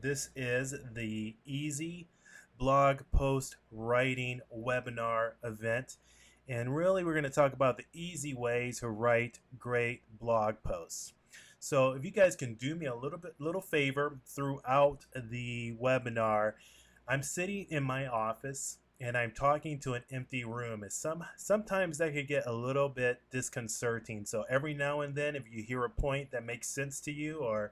This is the Easy Blog Post Writing Webinar event. And really, we're going to talk about the easy ways to write great blog posts. So if you guys can do me a little favor throughout the webinar, I'm sitting in my office and I'm talking to an empty room. Sometimes that could get a little bit disconcerting. So every now and then, if you hear a point that makes sense to you, or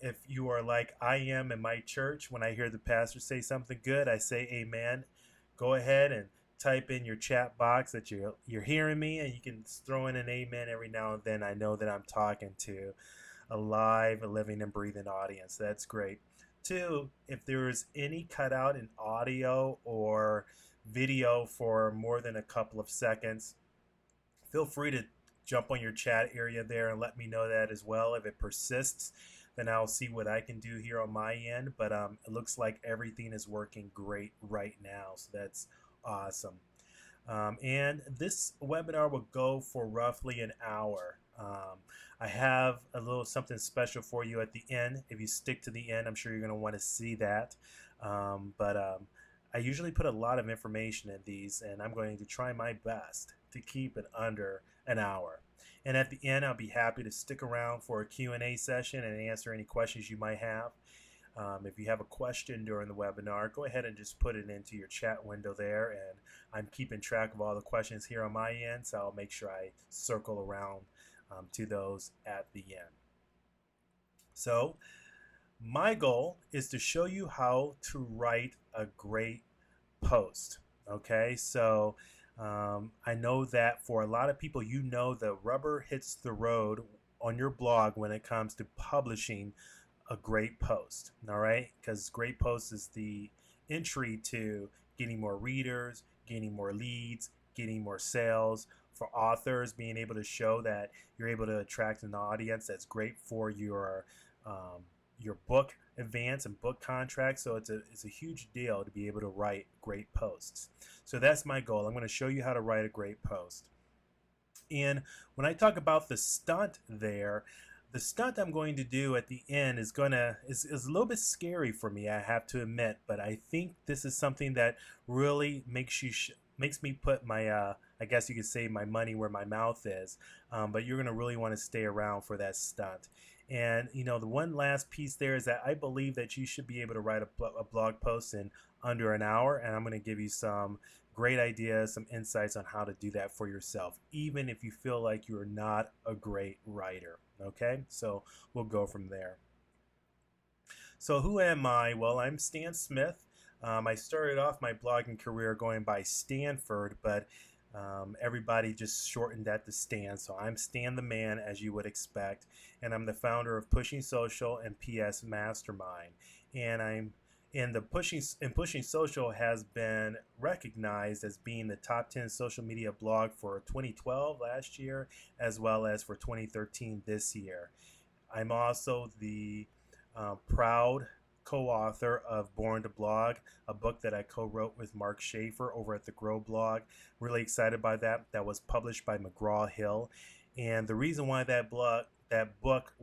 if you are like I am in my church, when I hear the pastor say something good, I say amen. Go ahead and type in your chat box that you're hearing me, and you can throw in an amen every now and then. I know that I'm talking to a live, living, and breathing audience. That's great. Two, if there's any cutout in audio or video for more than a couple of seconds, feel free to jump on your chat area there and let me know that as well. If it persists, then I'll see what I can do here on my end. But it looks like everything is working great right now, so that's awesome. And this webinar will go for roughly an hour. I have a little something special for you at the end. If you stick to the end, I'm sure you're going to want to see that. I usually put a lot of information in these, and I'm going to try my best to keep it under an hour. And at the end, I'll be happy to stick around for a Q&A session and answer any questions you might have. If you have a question during the webinar, go ahead and just put it into your chat window there, and I'm keeping track of all the questions here on my end, so I'll make sure I circle around to those at the end. So my goal is to show you how to write a great post. Okay, so I know that for a lot of people, the rubber hits the road on your blog when it comes to publishing a great post. All right, because great post is the entry to getting more readers, getting more leads, getting more sales. For authors, being able to show that you're able to attract an audience that's great for your book advance and book contracts. So it's a huge deal to be able to write great posts. So that's my goal. I'm going to show you how to write a great post. And when I talk about the stunt there, the stunt I'm going to do at the end is a little bit scary for me, I have to admit, but I think this is something that really makes me put my I guess you could say my money where my mouth is. But you're going to really want to stay around for that stunt. And the one last piece there is that I believe that you should be able to write a blog post in under an hour, and I'm going to give you some great ideas, some insights on how to do that for yourself, even if you feel like you're not a great writer. Okay, so we'll go from there. So who am I? Well, I'm Stan Smith. I started off my blogging career going by Stanford, but everybody just shortened that to Stan. So I'm Stan the Man, as you would expect, and I'm the founder of Pushing Social and PS Mastermind. And Pushing Social has been recognized as being the top 10 social media blog for 2012 last year, as well as for 2013 this year. I'm also the proud co-author of Born to Blog, a book that I co-wrote with Mark Schaefer over at the Grow blog. Really excited by that. That was published by McGraw-Hill. And the reason why that book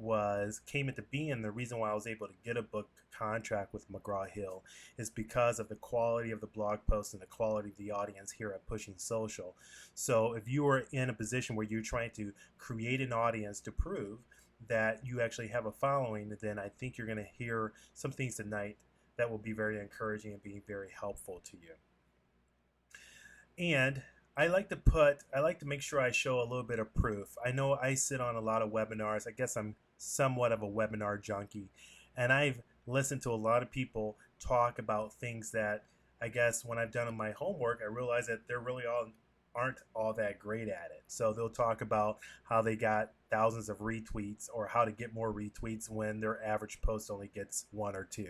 came into being, the reason why I was able to get a book contract with McGraw-Hill, is because of the quality of the blog post and the quality of the audience here at Pushing Social. So if you are in a position where you're trying to create an audience to prove that you actually have a following, then I think you're going to hear some things tonight that will be very encouraging and be very helpful to you. And I like to make sure I show a little bit of proof. I know I sit on a lot of webinars. I guess I'm somewhat of a webinar junkie, and I've listened to a lot of people talk about things that I guess when I've done my homework, I realize that they're really aren't all that great at it. So they'll talk about how they got thousands of retweets, or how to get more retweets when their average post only gets 1 or 2.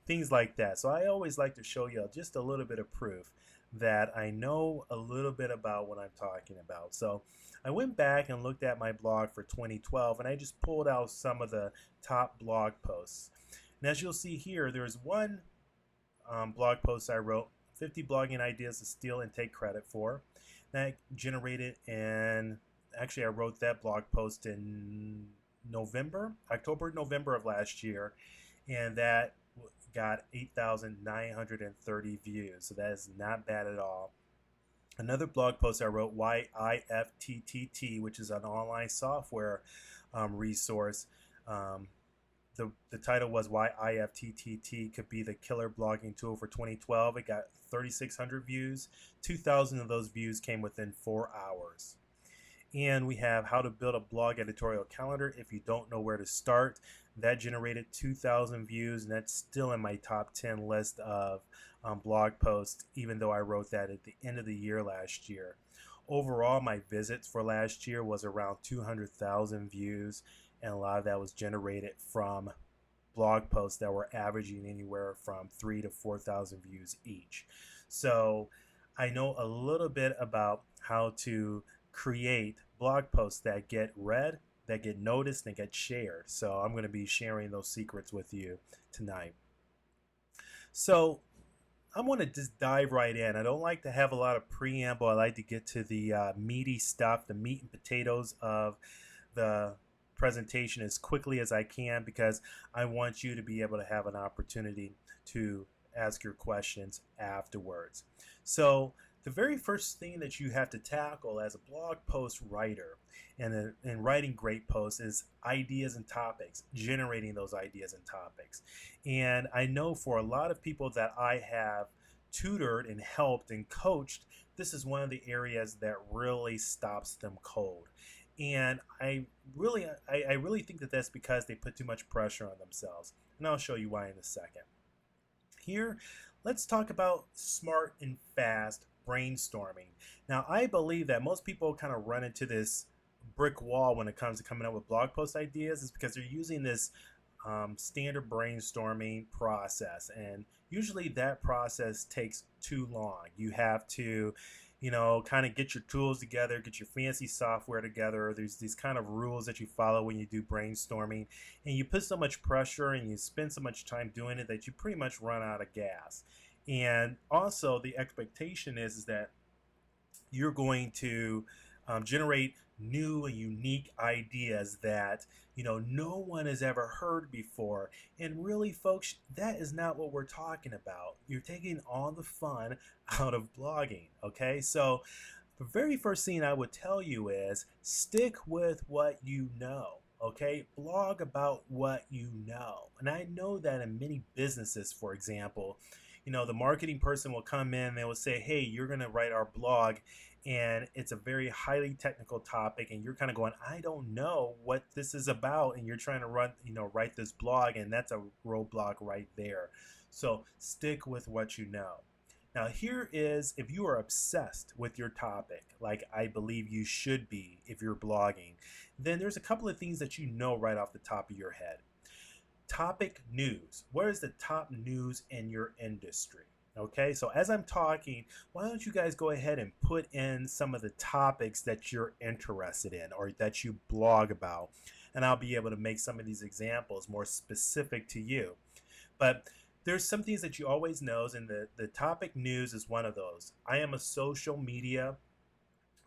Things like that. So I always like to show you just a little bit of proof that I know a little bit about what I'm talking about. So I went back and looked at my blog for 2012, and I just pulled out some of the top blog posts. And as you'll see here, there's one blog post I wrote, 50 blogging ideas to steal and take credit for. That generated, and actually I wrote that blog post in October, November of last year, and that got 8,930 views. So that is not bad at all. Another blog post I wrote, Why IFTTT, which is an online software resource. The title was Why IFTTT Could Be the Killer Blogging Tool for 2012. It got 3,600 views. 2,000 of those views came within 4 hours. And we have How to Build a Blog Editorial Calendar If You Don't Know Where to Start. That generated 2,000 views, and that's still in my top 10 list of blog posts, even though I wrote that at the end of the year last year. Overall, my visits for last year was around 200,000 views, and a lot of that was generated from blog posts that were averaging anywhere from 3,000 to 4,000 views each. So I know a little bit about how to create blog posts that get read, that get noticed, and get shared. So I'm going to be sharing those secrets with you tonight. So I want to just dive right in. I don't like to have a lot of preamble. I like to get to the meaty stuff, the meat and potatoes of the presentation as quickly as I can, because I want you to be able to have an opportunity to ask your questions afterwards. So the very first thing that you have to tackle as a blog post writer and writing great posts is ideas and topics, generating those ideas and topics. And I know for a lot of people that I have tutored and helped and coached, this is one of the areas that really stops them cold. And I really think that that's because they put too much pressure on themselves. And I'll show you why in a second. Here, let's talk about smart and fast brainstorming. Now, I believe that most people kind of run into this brick wall when it comes to coming up with blog post ideas, is because they're using this standard brainstorming process, and usually that process takes too long. You have to, kind of get your tools together, get your fancy software together. There's these kind of rules that you follow when you do brainstorming, and you put so much pressure and you spend so much time doing it that you pretty much run out of gas. And also the expectation is that you're going to generate new and unique ideas that no one has ever heard before. And really, folks, that is not what we're talking about. You're taking all the fun out of blogging. Okay, so the very first thing I would tell you is stick with what you know. Okay, blog about what you know. And I know that in many businesses, for example, the marketing person will come in and they will say, hey, you're going to write our blog, and it's a very highly technical topic, and you're kind of going, I don't know what this is about, and you're trying to write this blog, and that's a roadblock right there. So stick with what you know. Now here is, if you are obsessed with your topic, like I believe you should be if you're blogging, then there's a couple of things that you know right off the top of your head. Topic news. What is the top news in your industry? Okay, so as I'm talking, why don't you guys go ahead and put in some of the topics that you're interested in or that you blog about, and I'll be able to make some of these examples more specific to you. But there's some things that you always know, and the topic news is one of those. I am a social media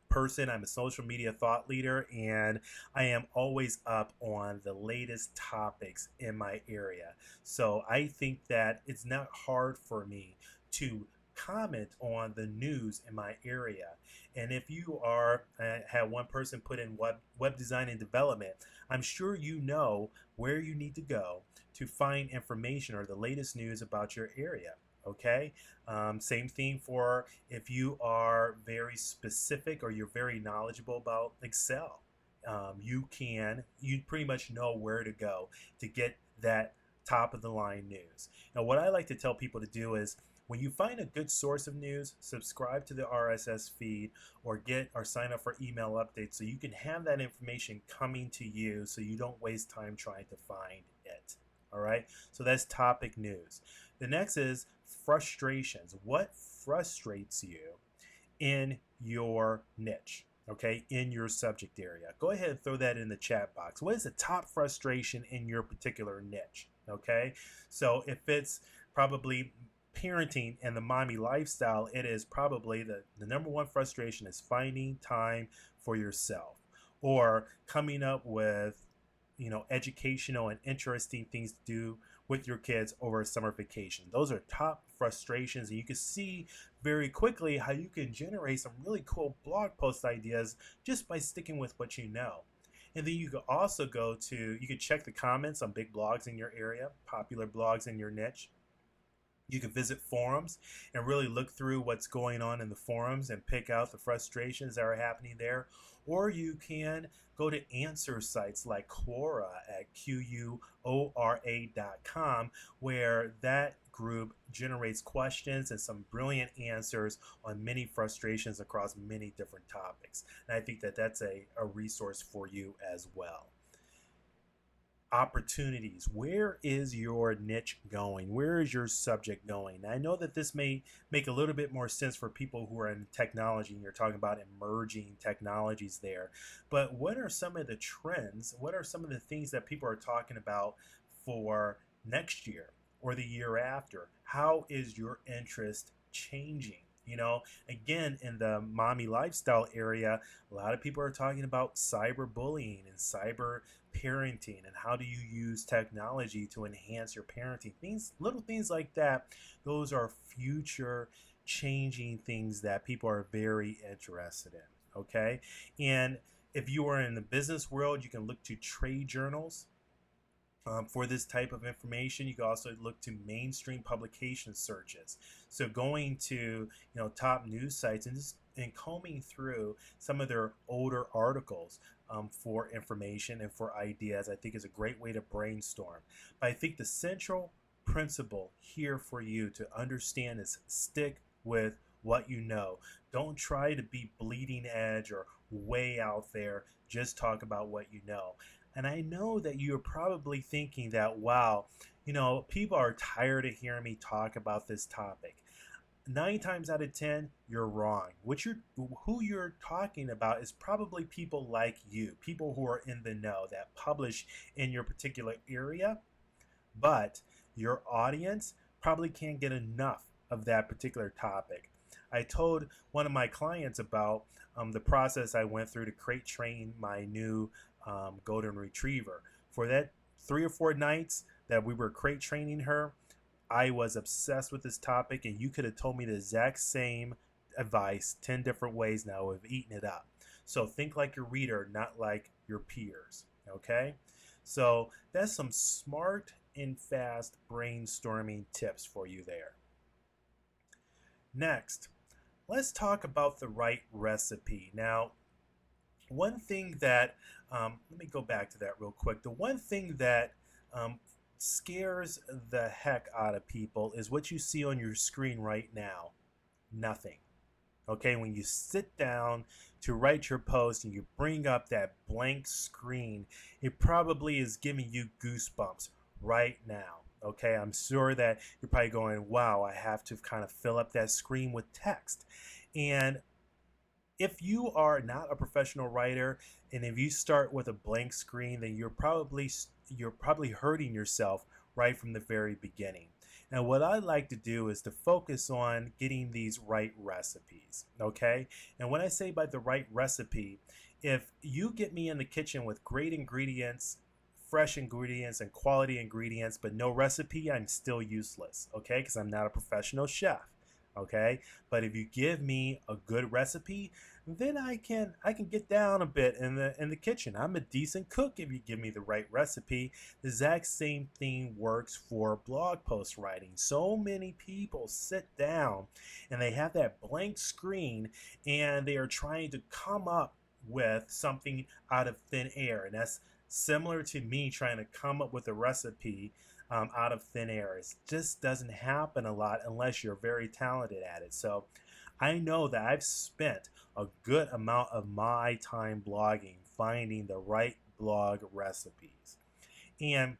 person. I'm a social media thought leader, and I am always up on the latest topics in my area. So I think that it's not hard for me to comment on the news in my area. And if you have one person put in web design and development, I'm sure you know where you need to go to find information or the latest news about your area. Okay, same thing for if you are very specific or you're very knowledgeable about Excel. You pretty much know where to go to get that top of the line news. Now, what I like to tell people to do is, when you find a good source of news, subscribe to the RSS feed or sign up for email updates so you can have that information coming to you so you don't waste time trying to find it. All right, so that's topic news. The next is frustrations. What frustrates you in your niche? Okay, in your subject area. Go ahead and throw that in the chat box. What is the top frustration in your particular niche? Okay, so if it's probably parenting and the mommy lifestyle, it is probably the number one frustration is finding time for yourself, or coming up with educational and interesting things to do with your kids over summer vacation. Those are top frustrations, and you can see very quickly how you can generate some really cool blog post ideas just by sticking with what you know. And then you can also you can check the comments on big blogs in your area, popular blogs in your niche. You can visit forums and really look through what's going on in the forums and pick out the frustrations that are happening there. Or you can go to answer sites like Quora at quora.com, where that group generates questions and some brilliant answers on many frustrations across many different topics. And I think that that's a resource for you as well. Opportunities. Where is your niche going? Where is your subject going? Now, I know that this may make a little bit more sense for people who are in technology and you're talking about emerging technologies there. But what are some of the trends? What are some of the things that people are talking about for next year or the year after? How is your interest changing? You know, again, in the mommy lifestyle area, a lot of people are talking about cyberbullying and cyber parenting and how do you use technology to enhance your parenting. Little things like that. Those are future changing things that people are very interested in. Okay, and if you are in the business world, you can look to trade journals. For this type of information. You can also look to mainstream publication searches. So going to top news sites and combing through some of their older articles for information and for ideas, I think is a great way to brainstorm. But I think the central principle here for you to understand is stick with what you know. Don't try to be bleeding edge or way out there. Just talk about what you know. And I know that you're probably thinking that, wow, people are tired of hearing me talk about this topic. 9 times out of 10, you're wrong. Who you're talking about is probably people like you, people who are in the know that publish in your particular area, but your audience probably can't get enough of that particular topic. I told one of my clients about the process I went through to train my new golden retriever. For that 3 or 4 nights that we were crate training her, I was obsessed with this topic, and you could have told me the exact same advice 10 different ways now of eating it up. So think like your reader, not like your peers. Okay, so that's some smart and fast brainstorming tips for you there. Next, let's talk about the right recipe. Now, one thing that let me go back to that real quick. The one thing that scares the heck out of people is what you see on your screen right now. Nothing. Okay, when you sit down to write your post and you bring up that blank screen, it probably is giving you goosebumps right now. Okay, I'm sure that you're probably going, wow, I have to kind of fill up that screen with text. And if you are not a professional writer, and if you start with a blank screen, then you're probably hurting yourself right from the very beginning. And what I like to do is to focus on getting these right recipes, okay? And when I say by the right recipe, if you get me in the kitchen with great ingredients, fresh ingredients and quality ingredients, but no recipe, I'm still useless, okay? Because I'm not a professional chef. Okay, but if you give me a good recipe, then I can get down a bit in the kitchen. I'm a decent cook if you give me the right recipe. The exact same thing works for blog post writing. So many people sit down and they have that blank screen and they are trying to come up with something out of thin air, and that's similar to me trying to come up with a recipe out of thin air. It just doesn't happen a lot unless you're very talented at it. So I know that I've spent a good amount of my time blogging, finding the right blog recipes. And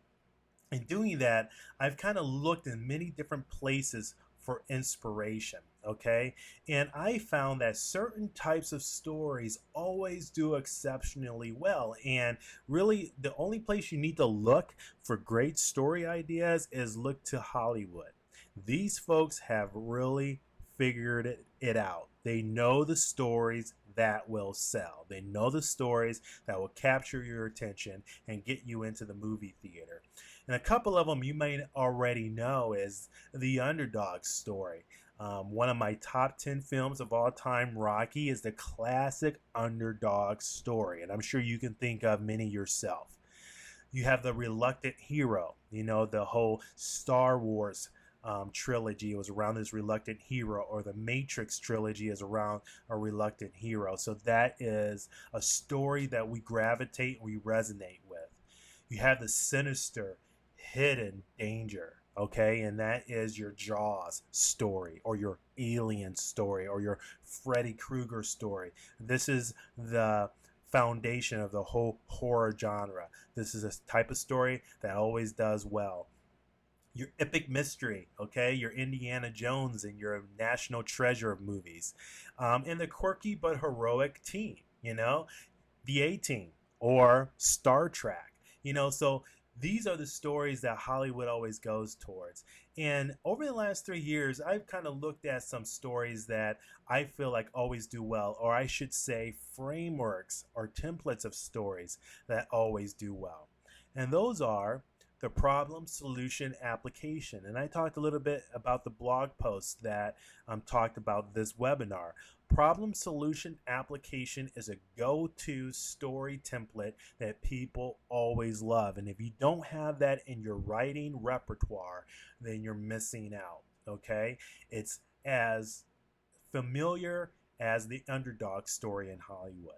in doing that, I've kind of looked in many different places for inspiration, okay? And I found that certain types of stories always do exceptionally well. And really, the only place you need to look for great story ideas is look to Hollywood. These folks have really figured it out. They know the stories that will sell. They know the stories that will capture your attention and get you into the movie theater. And a couple of them you may already know is The Underdog Story. One of my top 10 films of all time, Rocky, is the classic underdog story. And I'm sure you can think of many yourself. You have The Reluctant Hero, the whole Star Wars trilogy was around this reluctant hero, or the Matrix trilogy is around a reluctant hero. So that is a story that we gravitate, we resonate with. You have the sinister, hidden danger, okay, and that is your Jaws story, or your Alien story, or your Freddy Krueger story. This is the foundation of the whole horror genre. This is a type of story that always does well. Your epic mystery, okay, your Indiana Jones and your National Treasure movies, and the quirky but heroic team, the A-Team or Star Trek, so these are the stories that Hollywood always goes towards. And over the last 3 years, I've kind of looked at some stories that I feel like always do well, or I should say frameworks or templates of stories that always do well. And those are the problem, solution, application. And I talked a little bit about the blog post that talked about this webinar. Problem, solution, application is a go-to story template that people always love. And if you don't have that in your writing repertoire, then you're missing out, okay? It's as familiar as the underdog story in Hollywood.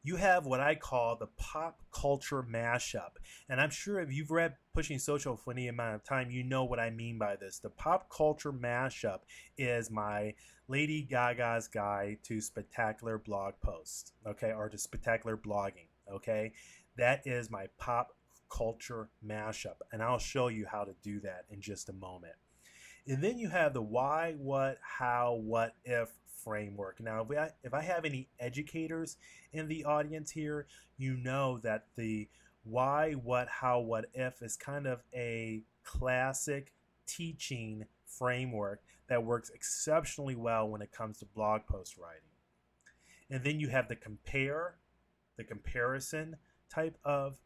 You have what I call the pop culture mashup. And I'm sure if you've read Pushing Social for any amount of time, you know what I mean by this. The pop culture mashup is my Lady Gaga's guide to spectacular blog posts, okay, or to spectacular blogging, okay? That is my pop culture mashup, and I'll show you how to do that in just a moment. And then you have the why, what, how, what, if framework. Now, if I have any educators in the audience here, you know that the why, what, how, what, if is kind of a classic teaching framework that works exceptionally well when it comes to blog post writing. And then you have the comparison type of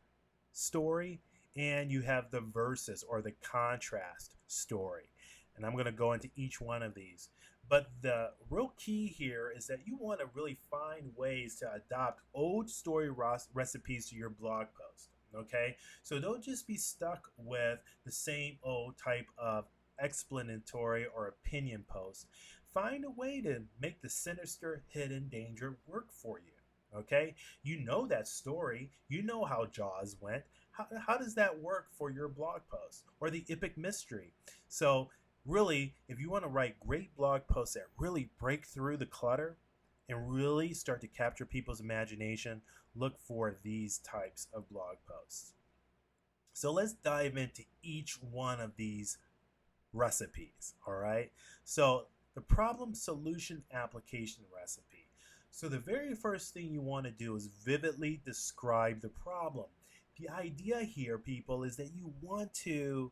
story, and you have the versus or the contrast story. And I'm going to go into each one of these. But the real key here is that you want to really find ways to adopt old story recipes to your blog post, okay? So don't just be stuck with the same old type of explanatory or opinion post. Find a way to make the sinister, hidden danger work for you, okay? You know that story. You know how Jaws went. How does that work for your blog post? Or the epic mystery? So really, if you want to write great blog posts that really break through the clutter and really start to capture people's imagination, look for these types of blog posts. So let's dive into each one of these recipes, all right? So the problem, solution, application recipe. So the very first thing you want to do is vividly describe the problem. The idea here, people, is that you want to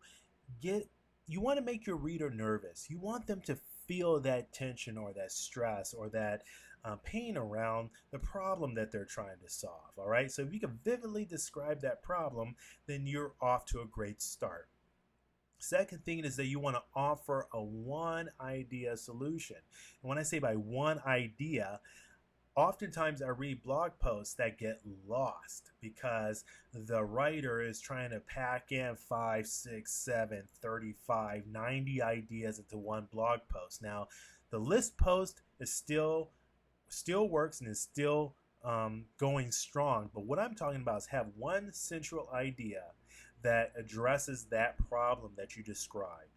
make your reader nervous. You want them to feel that tension or that stress or that pain around the problem that they're trying to solve, all right? So if you can vividly describe that problem, then you're off to a great start. Second thing is that you want to offer a one idea solution. And when I say by one idea, oftentimes I read blog posts that get lost because the writer is trying to pack in 5, 6, 7, 35, 90 ideas into one blog post. Now, the list post is still works and is still going strong. But what I'm talking about is have one central idea that addresses that problem that you described.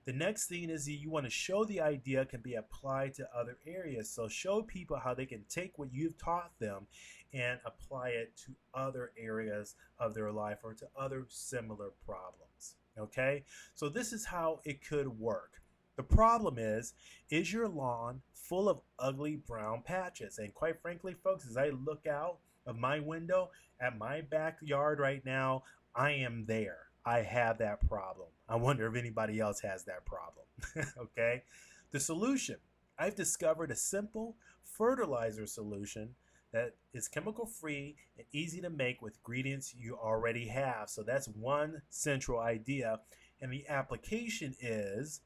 The next thing is that you want to show the idea can be applied to other areas. So show people how they can take what you've taught them and apply it to other areas of their life or to other similar problems. Okay? So this is how it could work. The problem is your lawn full of ugly brown patches? And quite frankly, folks, as I look out of my window at my backyard right now, I am there. I have that problem. I wonder if anybody else has that problem. Okay? The solution. I've discovered a simple fertilizer solution that is chemical free and easy to make with ingredients you already have. So that's one central idea. And the application is: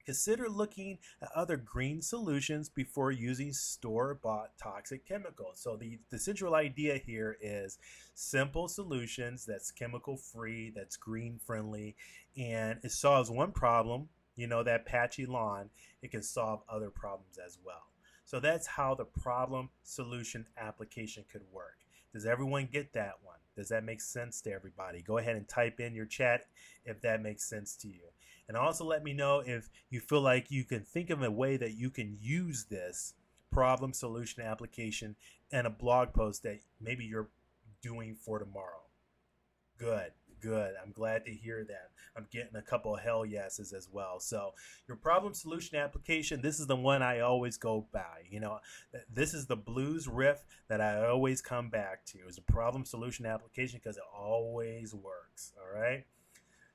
consider looking at other green solutions before using store-bought toxic chemicals. So the central idea here is simple solutions that's chemical free, that's green friendly, and it solves one problem, that patchy lawn. It can solve other problems as well. So that's how the problem solution application could work. Does everyone get that one? Does that make sense to everybody? Go ahead and type in your chat if that makes sense to you. And also let me know if you feel like you can think of a way that you can use this problem solution application in a blog post that maybe you're doing for tomorrow. Good, good. I'm glad to hear that. I'm getting a couple of hell yeses as well. So your problem solution application, this is the one I always go by. This is the blues riff that I always come back to, is a problem solution application, because it always works. All right.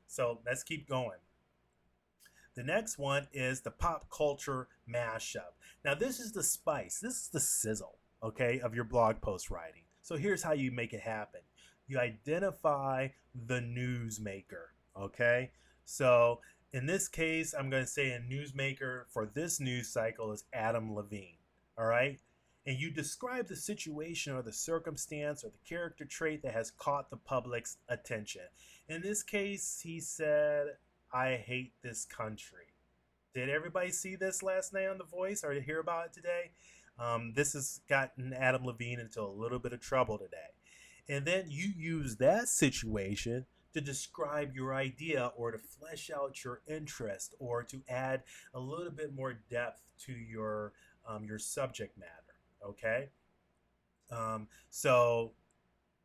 So let's keep going. The next one is the pop culture mashup. Now this is the spice, this is the sizzle, okay, of your blog post writing. So here's how you make it happen. You identify the newsmaker, okay? So in this case, I'm going to say a newsmaker for this news cycle is Adam Levine, all right? And you describe the situation or the circumstance or the character trait that has caught the public's attention. In this case, he said, "I hate this country." Did everybody see this last night on The Voice or hear about it today? This has gotten Adam Levine into a little bit of trouble today. And then you use that situation to describe your idea or to flesh out your interest or to add a little bit more depth to your subject matter, okay? So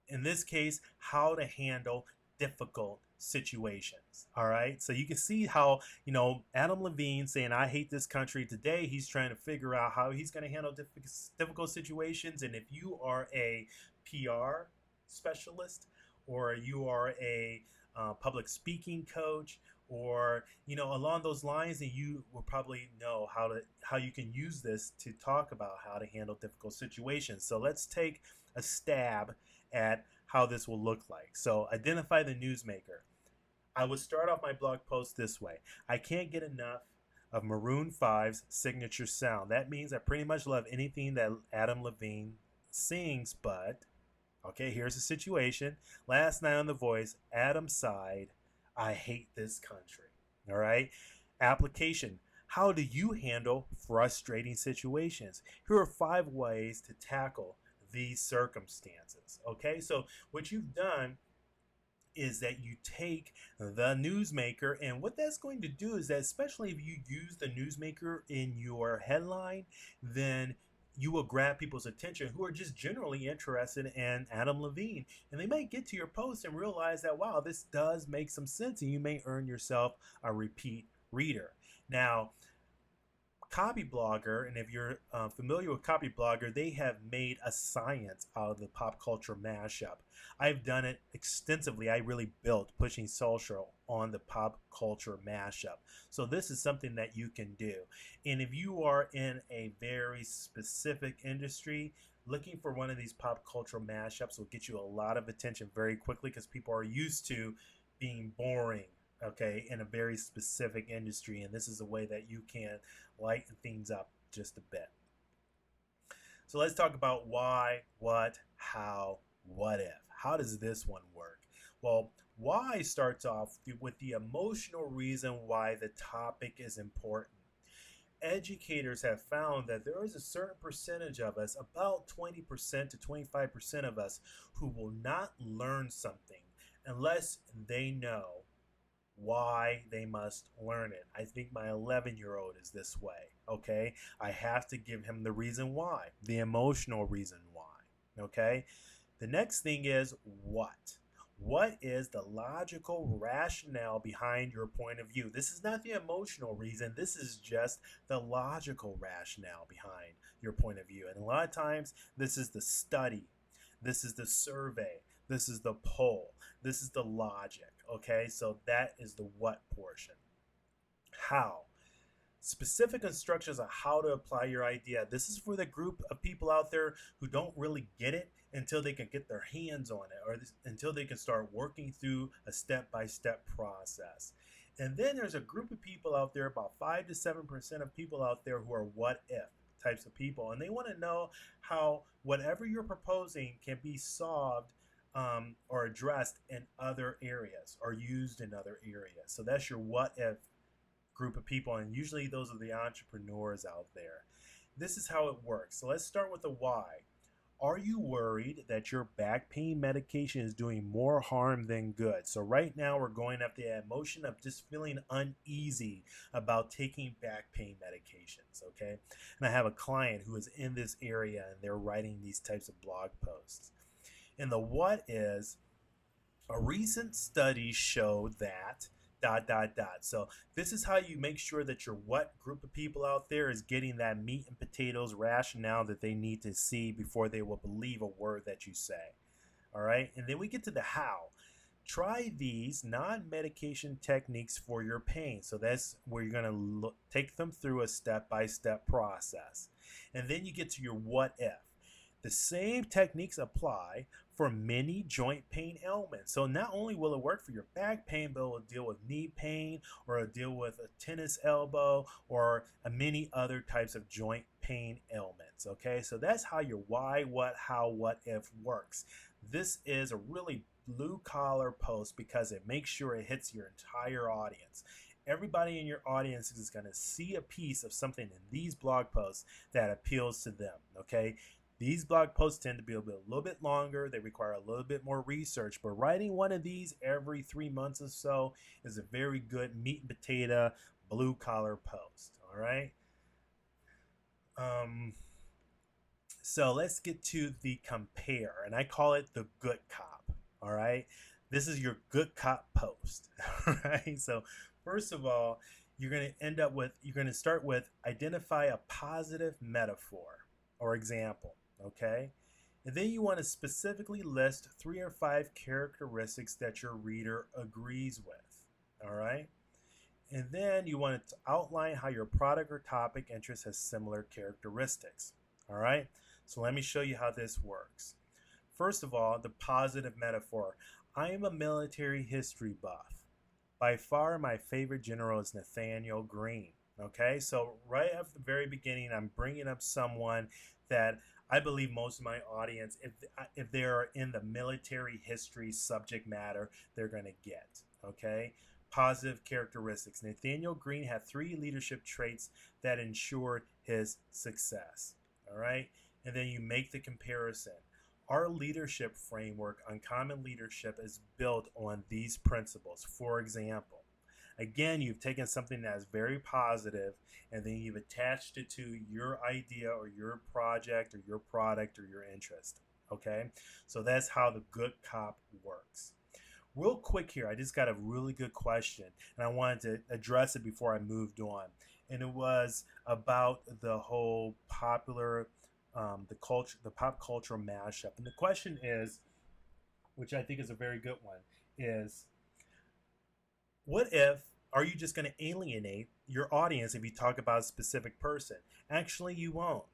in this case, how to handle difficult situations. All right. So you can see how, Adam Levine saying, "I hate this country." Today, he's trying to figure out how he's going to handle difficult situations. And if you are a PR specialist, or you are a public speaking coach, or along those lines, then you will probably know how you can use this to talk about how to handle difficult situations. So let's take a stab at how this will look like. So identify the newsmaker. I would start off my blog post this way: "I can't get enough of Maroon 5's signature sound. That means I pretty much love anything that Adam Levine sings, but..." Okay, here's the situation. Last night on The Voice, Adam sighed, "I hate this country." All right. Application: how do you handle frustrating situations? Here are 5 ways to tackle these circumstances. Okay, so what you've done is that you take the newsmaker, and what that's going to do is that, especially if you use the newsmaker in your headline, then you will grab people's attention who are just generally interested in Adam Levine, and they might get to your post and realize that, wow, this does make some sense, and you may earn yourself a repeat reader. Now, Copyblogger, and if you're familiar with Copyblogger, they have made a science out of the pop culture mashup. I've done it extensively. I really built Pushing Social on the pop culture mashup. So this is something that you can do. And if you are in a very specific industry, looking for one of these pop culture mashups will get you a lot of attention very quickly, because people are used to being boring, okay, in a very specific industry, and this is a way that you can lighten things up just a bit. So let's talk about why, what, how, what if. How does this one work? Well, why starts off with the emotional reason why the topic is important. Educators have found that there is a certain percentage of us, about 20% to 25% of us, who will not learn something unless they know why they must learn it. I think my 11-year-old is this way, okay? I have to give him the reason why, the emotional reason why, okay? The next thing is what? What is the logical rationale behind your point of view? This is not the emotional reason. This is just the logical rationale behind your point of view. And a lot of times, this is the study. This is the survey. This is the poll. This is the logic. Okay, so that is the what portion. How? specific instructions on how to apply your idea. This is for the group of people out there who don't really get it until they can get their hands on it, or until they can start working through a step-by-step process. And then there's a group of people out there, about 5 to 7% of people out there, who are what if types of people, and they want to know how whatever you're proposing can be solved or addressed in other areas or used in other areas. So that's your what if group of people, and usually those are the entrepreneurs out there. This is how it works. So let's start with the why. Are you worried that your back pain medication is doing more harm than good? So right now we're going after the emotion of just feeling uneasy about taking back pain medications, okay? And I have a client who is in this area, and they're writing these types of blog posts. And the what is, a recent study showed that ... So this is how you make sure that your what group of people out there is getting that meat and potatoes rationale that they need to see before they will believe a word that you say. All right, and then we get to the how. Try these non-medication techniques for your pain. So that's where you're going to take them through a step-by-step process. And then you get to your what if. The same techniques apply for many joint pain ailments. So not only will it work for your back pain, but it will deal with knee pain, or it'll deal with a tennis elbow, or many other types of joint pain ailments. Okay, so that's how your why, what, how, what if works. This is a really blue collar post because it makes sure it hits your entire audience. Everybody in your audience is going to see a piece of something in these blog posts that appeals to them. Okay. These blog posts tend to be a little bit longer. They require a little bit more research, but writing one of these every 3 months or so is a very good meat and potato blue collar post. All right. So let's get to the compare, and I call it the good cop. All right. This is your good cop post. All right. So first of all, you're going to start with identify a positive metaphor or example. Okay, and then you want to specifically list 3 or 5 characteristics that your reader agrees with. All right, and then you want to outline how your product or topic interest has similar characteristics. All right, so let me show you how this works. First of all, the positive metaphor. I am a military history buff. By far my favorite general is Nathaniel Greene. Okay, so right at the very beginning, I'm bringing up someone that I believe most of my audience, if they're in the military history subject matter, they're going to get. Okay, positive characteristics. Nathaniel Greene had 3 leadership traits that ensured his success. All right, and then you make the comparison. Our leadership framework, Uncommon Leadership, is built on these principles. For example, again, you've taken something that is very positive, and then you've attached it to your idea or your project or your product or your interest. Okay, so that's how the good cop works. Real quick here, I just got a really good question, and I wanted to address it before I moved on. And it was about the whole popular, the pop culture mashup. And the question is, which I think is a very good one, is what if, are you just going to alienate your audience if you talk about a specific person? Actually, you won't.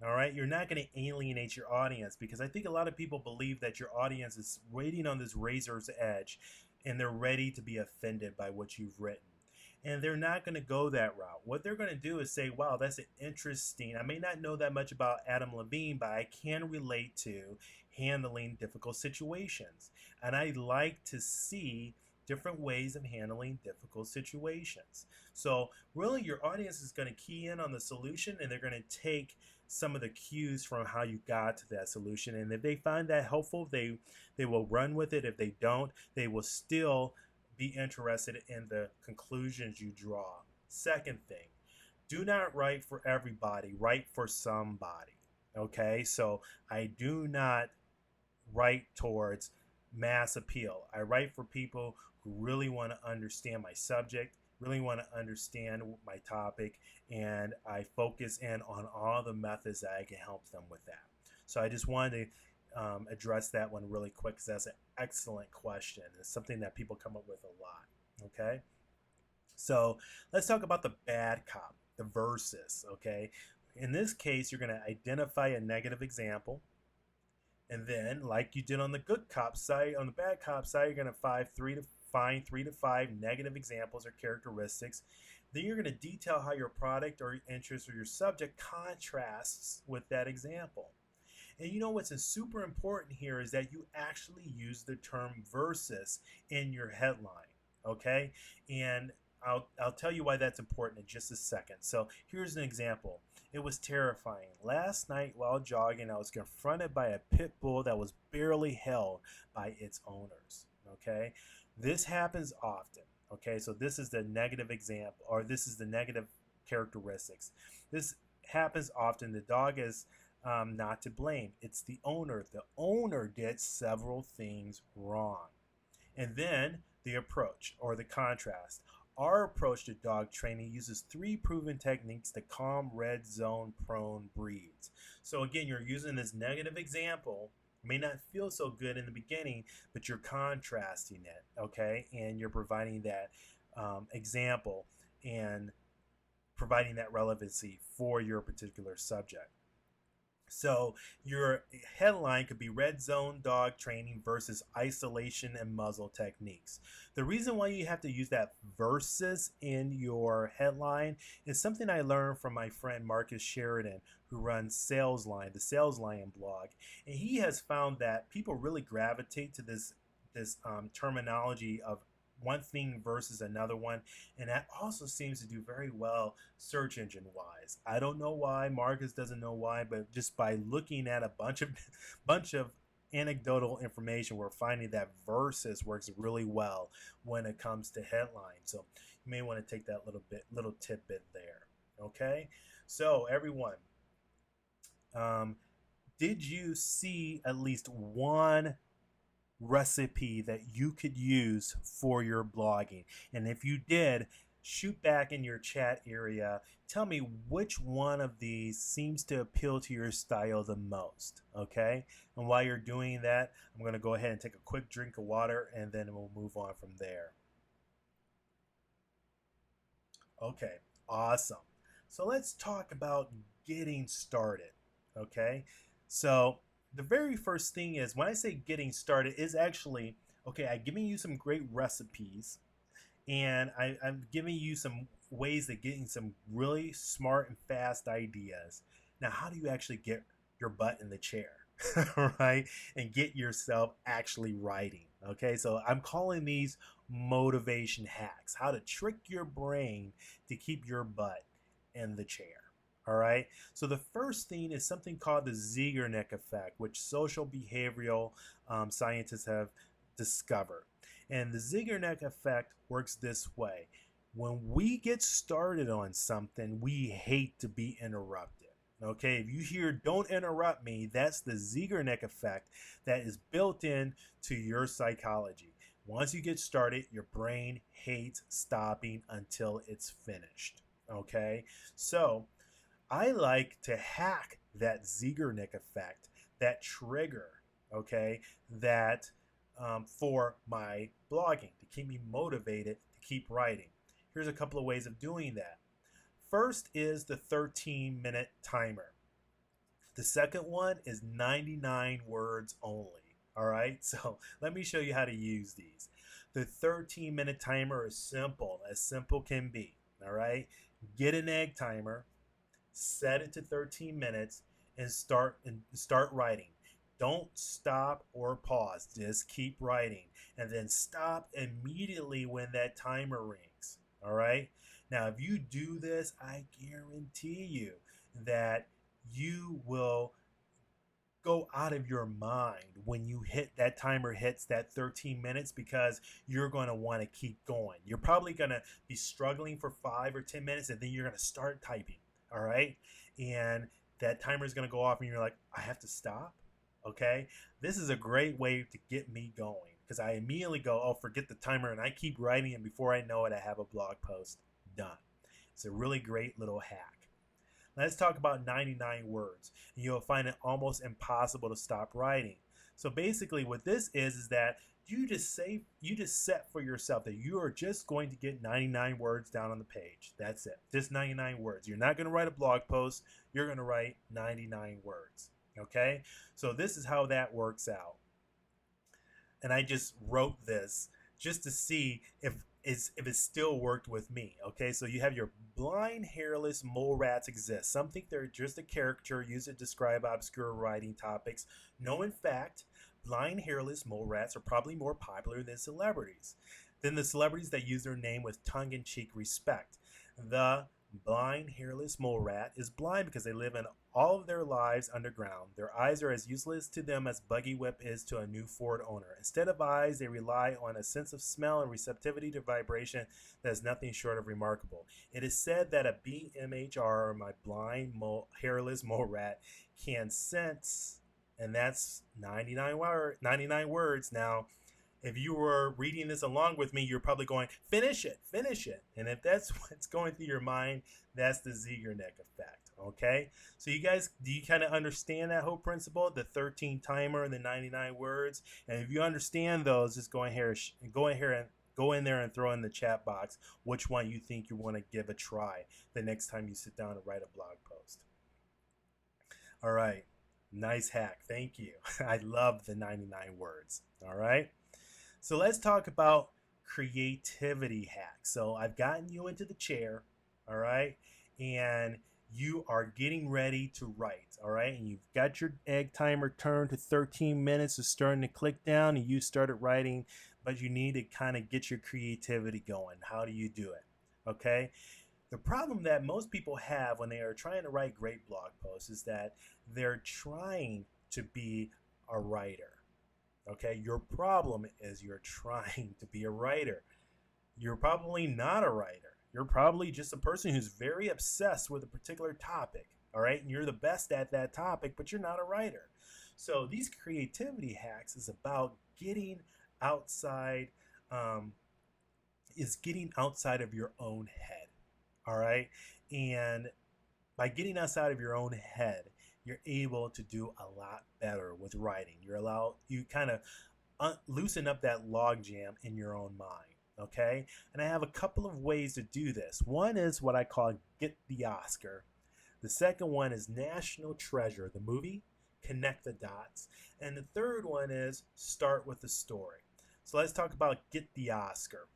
All right, you're not going to alienate your audience, because I think a lot of people believe that your audience is waiting on this razor's edge and they're ready to be offended by what you've written. And they're not going to go that route. What they're going to do is say, wow, that's interesting. I may not know that much about Adam Levine, but I can relate to handling difficult situations. And I like to see different ways of handling difficult situations. So really your audience is going to key in on the solution, and they're going to take some of the cues from how you got to that solution. And if they find that helpful, they will run with it. If they don't, they will still be interested in the conclusions you draw. Second thing, do not write for everybody, write for somebody. Okay, so I do not write towards mass appeal. I write for people who really want to understand my subject, really want to understand my topic, and I focus in on all the methods that I can help them with that. So I just wanted to address that one really quick, because that's an excellent question. It's something that people come up with a lot. Okay, so let's talk about the bad cop. the versus, okay? In this case, you're going to identify a negative example. And then, like you did on the good cop side, on the bad cop side, you're going to find 3 to 5 negative examples or characteristics. Then you're going to detail how your product or interest or your subject contrasts with that example. And you know what's super important here is that you actually use the term versus in your headline, okay? And I'll tell you why that's important in just a second. So here's an example. It was terrifying. Last night while jogging, I was confronted by a pit bull that was barely held by its owners, okay? This happens often, okay? So this is the negative example, or this is the negative characteristics. This happens often. The dog is not to blame. It's the owner. The owner did several things wrong. And then the approach or the contrast. Our approach to dog training uses 3 proven techniques to calm red zone prone breeds. So again, you're using this negative example. It may not feel so good in the beginning, but you're contrasting it, okay? And you're providing that example and providing that relevancy for your particular subject. So your headline could be red zone dog training versus isolation and muzzle techniques. The reason why you have to use that versus in your headline is something I learned from my friend Marcus Sheridan, who runs Sales Line, the Sales Lion blog. And he has found that people really gravitate to this terminology of one thing versus another one, and that also seems to do very well search engine wise. I don't know why. Marcus doesn't know why, but just by looking at a bunch of anecdotal information, we're finding that versus works really well when it comes to headlines. So you may want to take that little tidbit there. Okay, so everyone, did you see at least one recipe that you could use for your blogging? And if you did, shoot back in your chat area. Tell me which one of these seems to appeal to your style the most, okay? And while you're doing that, I'm going to go ahead and take a quick drink of water, and then we'll move on from there. Okay, awesome. So let's talk about getting started, okay? So the very first thing is, when I say getting started, is actually, okay, I'm giving you some great recipes, and I'm giving you some ways of getting some really smart and fast ideas. Now, how do you actually get your butt in the chair, right? And get yourself actually writing, okay? So I'm calling these motivation hacks, how to trick your brain to keep your butt in the chair. All right. So the first thing is something called the Zeigarnik effect, which social behavioral scientists have discovered. And the Zeigarnik effect works this way. When we get started on something, we hate to be interrupted. Okay, if you hear "don't interrupt me," that's the Zeigarnik effect that is built in to your psychology. Once you get started, your brain hates stopping until it's finished. Okay, so I like to hack that Zeigarnik effect, that trigger, okay, that for my blogging, to keep me motivated to keep writing. Here's a couple of ways of doing that. First is the 13-minute timer. The second one is 99 words only. All right, so let me show you how to use these. The 13-minute timer is simple, as simple can be. All right, get an egg timer, set it to 13 minutes, and start writing. Don't stop or pause. Just keep writing, and then stop immediately when that timer rings. All right. Now, if you do this, I guarantee you that you will go out of your mind when you hit that timer hits that 13 minutes, because you're going to want to keep going. You're probably going to be struggling for 5 or 10 minutes, and then you're going to start typing. All right. And that timer is going to go off, and you're like, I have to stop. Okay. This is a great way to get me going, because I immediately go, oh, forget the timer. And I keep writing. And before I know it, I have a blog post done. It's a really great little hack. Let's talk about 99 words. And you'll find it almost impossible to stop writing. So basically what this is that you just set for yourself that you are just going to get 99 words down on the page. That's it. Just 99 words. You're not going to write a blog post. You're going to write 99 words. Okay? So this is how that works out. And I just wrote this just to see if it still worked with me. Okay, so you have your blind hairless mole rats exist. Some think they're just a caricature used to describe obscure writing topics. No, in fact, blind hairless mole rats are probably more popular than the celebrities that use their name with tongue-in-cheek respect. The blind hairless mole rat is blind because they live in all of their lives underground. Their eyes are as useless to them as buggy whip is to a new Ford owner. Instead of eyes, they rely on a sense of smell and receptivity to vibration that is nothing short of remarkable. It is said that a BMHR, or my blind hairless mole rat, can sense, and that's 99 words. Now, if you were reading this along with me, you're probably going, finish it. And if that's what's going through your mind, that's the Zeigarnik effect, okay? So you guys, do you kind of understand that whole principle, the 13 timer and the 99 words? And if you understand those, just go in there and throw in the chat box which one you think you want to give a try the next time you sit down and write a blog post. All right, nice hack, thank you. I love the 99 words, all right? So let's talk about creativity hacks. So I've gotten you into the chair, all right? And you are getting ready to write, all right? And you've got your egg timer turned to 13 minutes. It's starting to click down and you started writing, but you need to kind of get your creativity going. How do you do it, okay? The problem that most people have when they are trying to write great blog posts is that they're trying to be a writer. Okay, your problem is you're trying to be a writer. You're probably not a writer. You're probably just a person who's very obsessed with a particular topic, all right? And you're the best at that topic, but you're not a writer. So these creativity hacks is about getting outside, getting outside of your own head, all right? And by getting outside of your own head, you're able to do a lot better with writing. You kind of loosen up that logjam in your own mind, okay? And I have a couple of ways to do this. One is what I call Get the Oscar. The second one is National Treasure, the movie, Connect the Dots. And the third one is Start with the Story. So let's talk about Get the Oscar,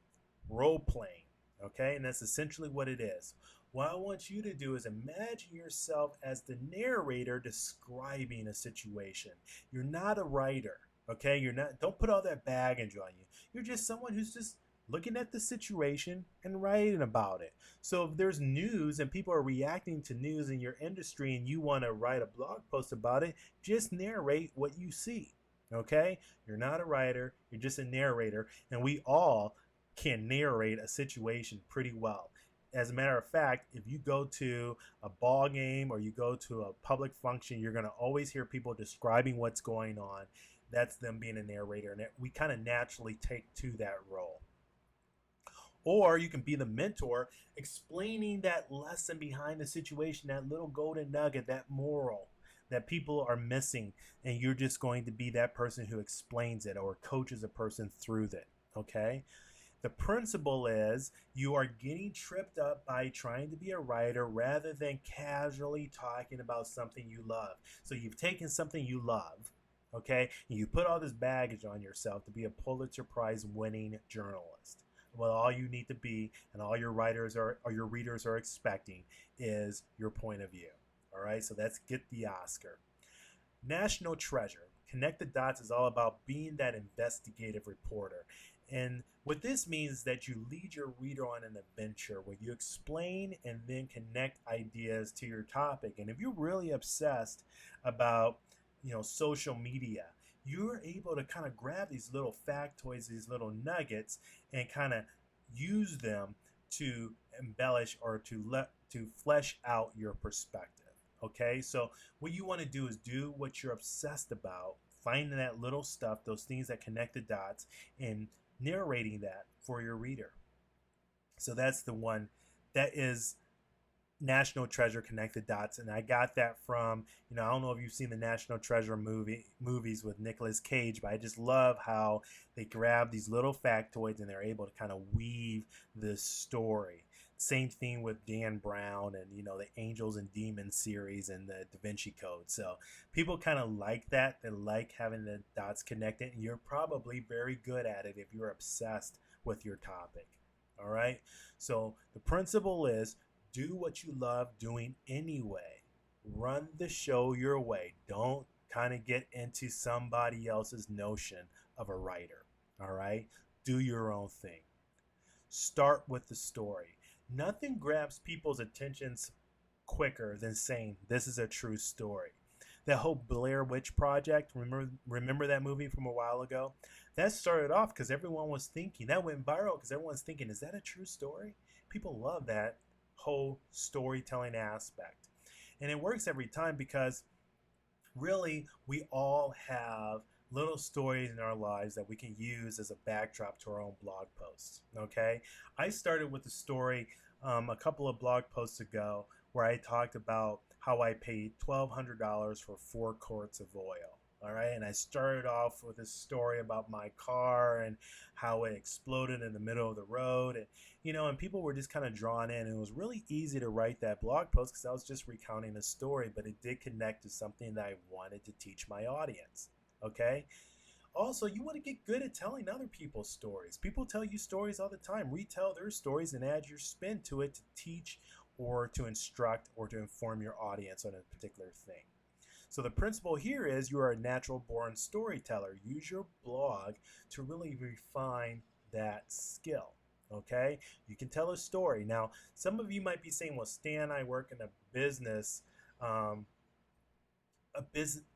role playing, okay? And that's essentially what it is. What I want you to do is imagine yourself as the narrator describing a situation. You're not a writer, okay? Don't put all that baggage on you. You're just someone who's just looking at the situation and writing about it. So if there's news and people are reacting to news in your industry and you want to write a blog post about it, just narrate what you see, okay? You're not a writer, you're just a narrator, and we all can narrate a situation pretty well. As a matter of fact, if you go to a ball game or you go to a public function, you're going to always hear people describing what's going on. That's them being a narrator, and we kind of naturally take to that role. Or you can be the mentor, explaining that lesson behind the situation, that little golden nugget, that moral that people are missing, and you're just going to be that person who explains it or coaches a person through that, okay? The principle is you are getting tripped up by trying to be a writer rather than casually talking about something you love. So you've taken something you love, okay, and you put all this baggage on yourself to be a Pulitzer Prize winning journalist. Well, all you need to be and all your your readers are expecting is your point of view. All right, so that's Get the Oscar. National Treasure. Connect the Dots is all about being that investigative reporter. And what this means is that you lead your reader on an adventure where you explain and then connect ideas to your topic. And if you're really obsessed about, social media, you're able to kind of grab these little factoids, these little nuggets, and kind of use them to embellish or to flesh out your perspective. Okay, so what you want to do is do what you're obsessed about, finding that little stuff, those things that connect the dots, and narrating that for your reader. So that's the one that is National Treasure Connect the Dots, and I got that from, I don't know if you've seen the National Treasure movies with Nicolas Cage, but I just love how they grab these little factoids and they're able to kind of weave this story. Same thing with Dan Brown and the Angels and Demons series and the Da Vinci Code. So people kind of like that. They like having the dots connected, and you're probably very good at it if you're obsessed with your topic. All right. So the principle is do what you love doing anyway. Run the show your way. Don't kind of get into somebody else's notion of a writer. All right? Do your own thing. Start with the story. Nothing grabs people's attentions quicker than saying this is a true story. That whole Blair Witch Project, remember that movie from a while ago? That started off because everyone was thinking, that went viral because everyone's thinking, is that a true story? People love that whole storytelling aspect. And it works every time because really we all have little stories in our lives that we can use as a backdrop to our own blog posts. Okay, I started with a story a couple of blog posts ago where I talked about how I paid $1,200 for 4 quarts of oil. All right, and I started off with a story about my car and how it exploded in the middle of the road, and people were just kind of drawn in. And it was really easy to write that blog post because I was just recounting a story, but it did connect to something that I wanted to teach my audience. Okay. Also, you want to get good at telling other people's stories. People tell you stories all the time. Retell their stories and add your spin to it to teach or to instruct or to inform your audience on a particular thing. So the principle here is you are a natural born storyteller. Use your blog to really refine that skill. Okay, you can tell a story. Now, some of you might be saying, well, Stan, I work in a business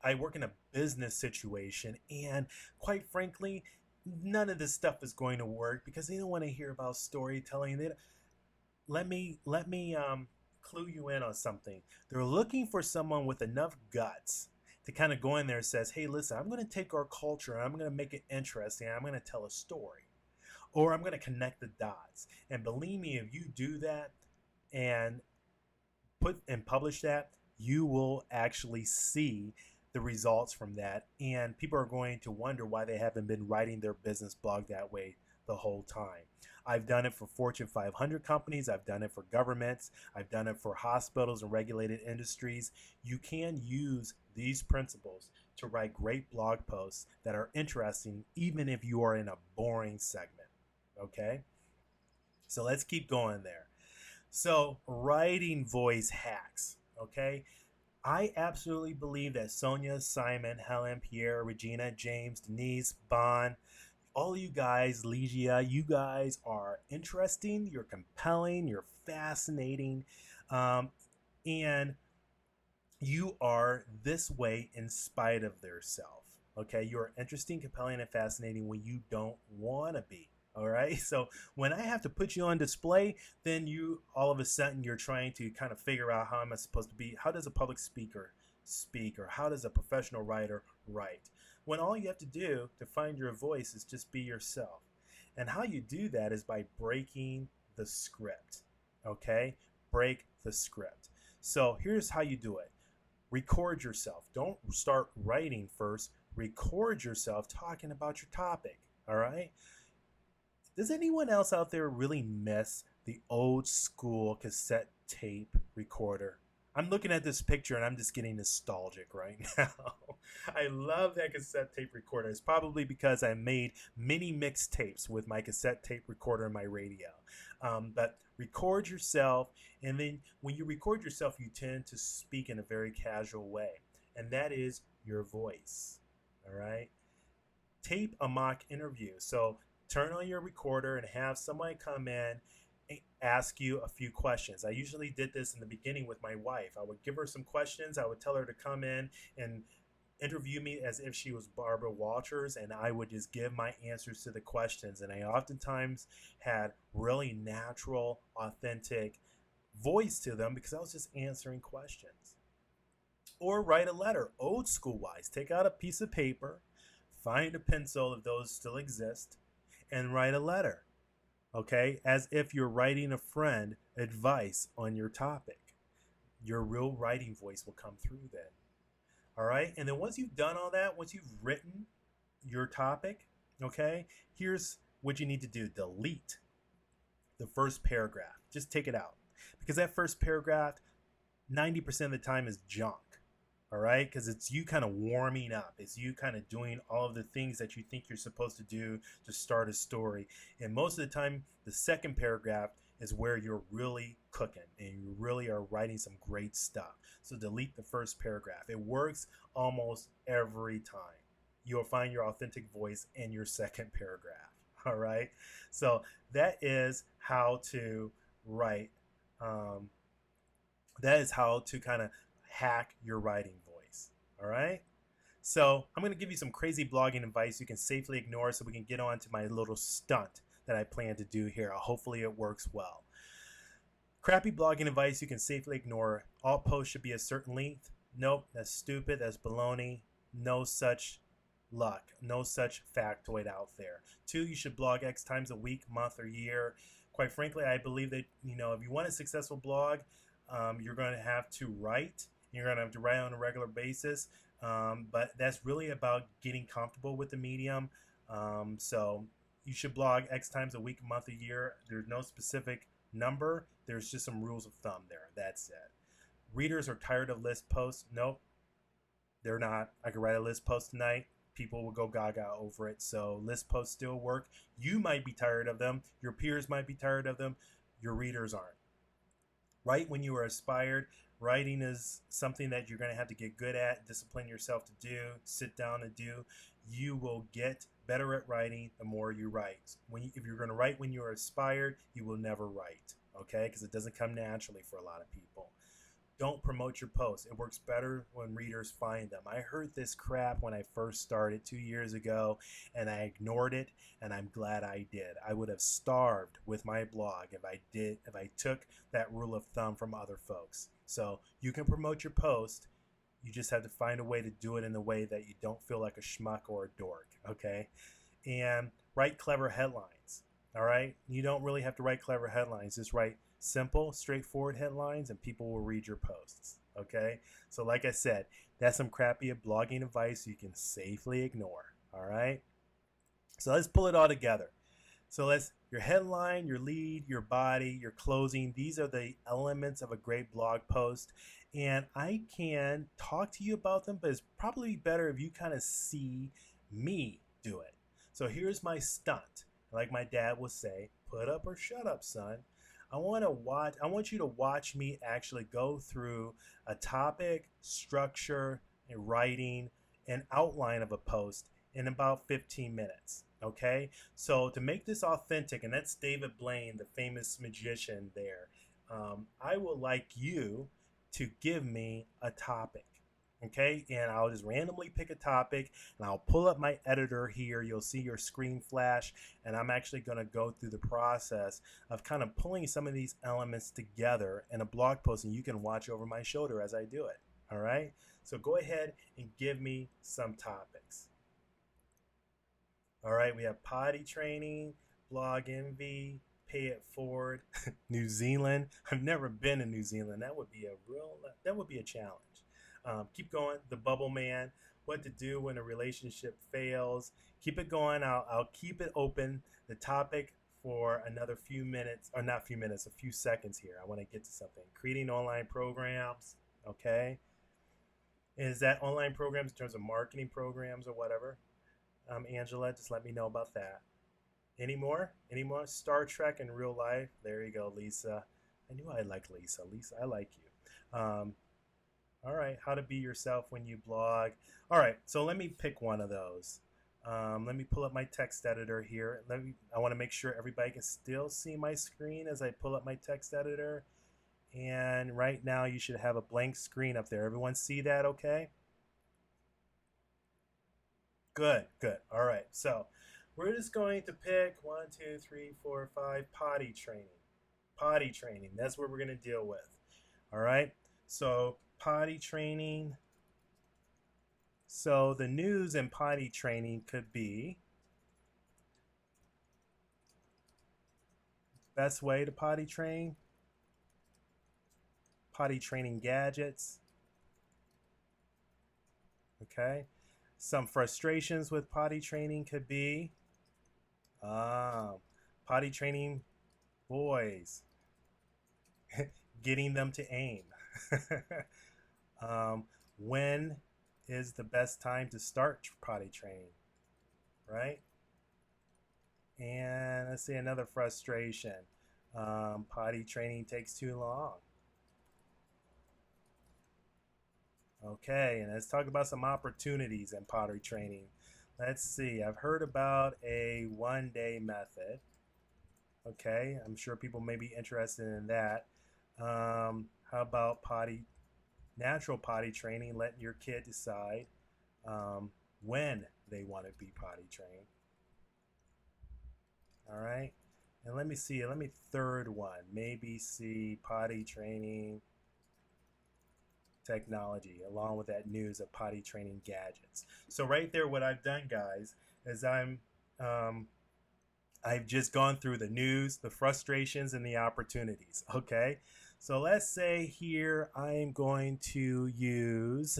I work in a business situation, and quite frankly, none of this stuff is going to work because they don't want to hear about storytelling. Let me clue you in on something. They're looking for someone with enough guts to kind of go in there and says, hey, listen, I'm going to take our culture and I'm going to make it interesting. I'm going to tell a story, or I'm going to connect the dots. And believe me, if you do that and publish that, you will actually see the results from that, and people are going to wonder why they haven't been writing their business blog that way the whole time. I've done it for Fortune 500 companies. I've done it for governments. I've done it for hospitals and regulated industries. You can use these principles to write great blog posts that are interesting even if you are in a boring segment. Okay? So let's keep going there. So writing voice hacks. Okay, I absolutely believe that Sonia, Simon, Helen, Pierre, Regina, James, Denise, Bon, all of you guys, Legia, you guys are interesting, you're compelling, you're fascinating, and you are this way in spite of their self. Okay, you are interesting, compelling, and fascinating when you don't want to be. All right. So when I have to put you on display, then you all of a sudden you're trying to kind of figure out how am I supposed to be? How does a public speaker speak, or how does a professional writer write? When all you have to do to find your voice is just be yourself. And how you do that is by breaking the script. Okay. Break the script. So here's how you do it. Record yourself. Don't start writing first. Record yourself talking about your topic. All right. Does anyone else out there really miss the old school cassette tape recorder? I'm looking at this picture and I'm just getting nostalgic right now. I love that cassette tape recorder. It's probably because I made many mixtapes with my cassette tape recorder and my radio. But record yourself, and then when you record yourself, you tend to speak in a very casual way, and that is your voice. All right? Tape a mock interview. So turn on your recorder and have somebody come in and ask you a few questions. I usually did this in the beginning with my wife. I would give her some questions. I would tell her to come in and interview me as if she was Barbara Walters, and I would just give my answers to the questions. And I oftentimes had really natural, authentic voice to them because I was just answering questions. Or write a letter, old school wise. Take out a piece of paper, find a pencil if those still exist, and write a letter, okay, as if you're writing a friend advice on your topic. your real writing voice will come through then. All right. And then once you've done all that, once you've written your topic, okay, here's what you need to do. Delete the first paragraph. Just take it out, because that first paragraph 90% of the time is junk. All right, because it's you kind of warming up. It's you kind of doing all of the things that you think you're supposed to do to start a story. And most of the time, the second paragraph is where you're really cooking and you really are writing some great stuff. So delete the first paragraph. It works almost every time. You'll find your authentic voice in your second paragraph. All right, so that is how to write. That is how to kind of hack your writing voice. All right. So I'm going to give you some crazy blogging advice you can safely ignore so we can get on to my little stunt that I plan to do here. Hopefully it works well. Crappy blogging advice you can safely ignore. All posts should be a certain length. Nope, that's stupid. That's baloney. No such luck. No such factoid out there. 2, you should blog X times a week, month, or year. Quite frankly, I believe that, if you want a successful blog, you're going to have to write. You're going to have to write on a regular basis. But that's really about getting comfortable with the medium. So you should blog X times a week, a month, a year. There's no specific number. There's just some rules of thumb there. That's it. Readers are tired of list posts. Nope, they're not. I could write a list post tonight. People will go gaga over it. So list posts still work. You might be tired of them. Your peers might be tired of them. Your readers aren't. Write when you are inspired. Writing is something that you're going to have to get good at, discipline yourself to do, sit down and do. You will get better at writing the more you write. If you're going to write when you're inspired, you will never write, okay? Because it doesn't come naturally for a lot of people. Don't promote your posts. It works better when readers find them. I heard this crap when I first started 2 years ago, and I ignored it, and I'm glad I did. I would have starved with my blog if I took that rule of thumb from other folks. So you can promote your post. You just have to find a way to do it in a way that you don't feel like a schmuck or a dork, okay? And write clever headlines, all right? You don't really have to write clever headlines. Just write simple, straightforward headlines, and people will read your posts, okay? So like I said, that's some crappy blogging advice you can safely ignore, all right? So let's pull it all together. So your headline, your lead, your body, your closing, these are the elements of a great blog post. And I can talk to you about them, but it's probably better if you kind of see me do it. So here's my stunt. Like my dad would say, put up or shut up, son. I want you to watch me actually go through a topic, structure, and writing, and outline of a post in about 15 minutes. Okay, so to make this authentic, and that's David Blaine, the famous magician there, I would like you to give me a topic. Okay, and I'll just randomly pick a topic, and I'll pull up my editor here. You'll see your screen flash, and I'm actually going to go through the process of kind of pulling some of these elements together in a blog post, and you can watch over my shoulder as I do it. All right, so go ahead and give me some topics. All right, we have potty training, blog envy, pay it forward, New Zealand. I've never been to New Zealand. That would be a challenge. Keep going. The bubble man, what to do when a relationship fails. Keep it going. I'll keep it open. The topic for another few minutes, or not few minutes, a few seconds here. I want to get to something. Creating online programs. Okay. Is that online programs in terms of marketing programs or whatever? Angela, just let me know about that. Any more? Any more? Star Trek in real life. There you go, Lisa. I knew I liked Lisa. Lisa, I like you. All right, how to be yourself when you blog. All right, so let me pick one of those. Let me pull up my text editor here. I want to make sure everybody can still see my screen as I pull up my text editor. And right now you should have a blank screen up there. Everyone see that okay? Good, good. All right, so we're just going to pick 1, 2, 3, 4, 5 potty training. Potty training, that's what we're going to deal with. All right, so potty training. So the news in potty training could be best way to potty train. potty training gadgets. Okay. Some frustrations with potty training could be potty training boys, getting them to aim. When is the best time to start potty training, right? And let's see another frustration. Potty training takes too long. Okay, and let's talk about some opportunities in pottery training. Let's see, I've heard about a one-day method. Okay, I'm sure people may be interested in that. How about natural potty training, letting your kid decide when they want to be potty trained. All right, and let me third one, maybe see potty training technology along with that news of potty training gadgets. So right there, what I've done, guys, is I've just gone through the news, the frustrations, and the opportunities. Okay, so let's say here I'm going to use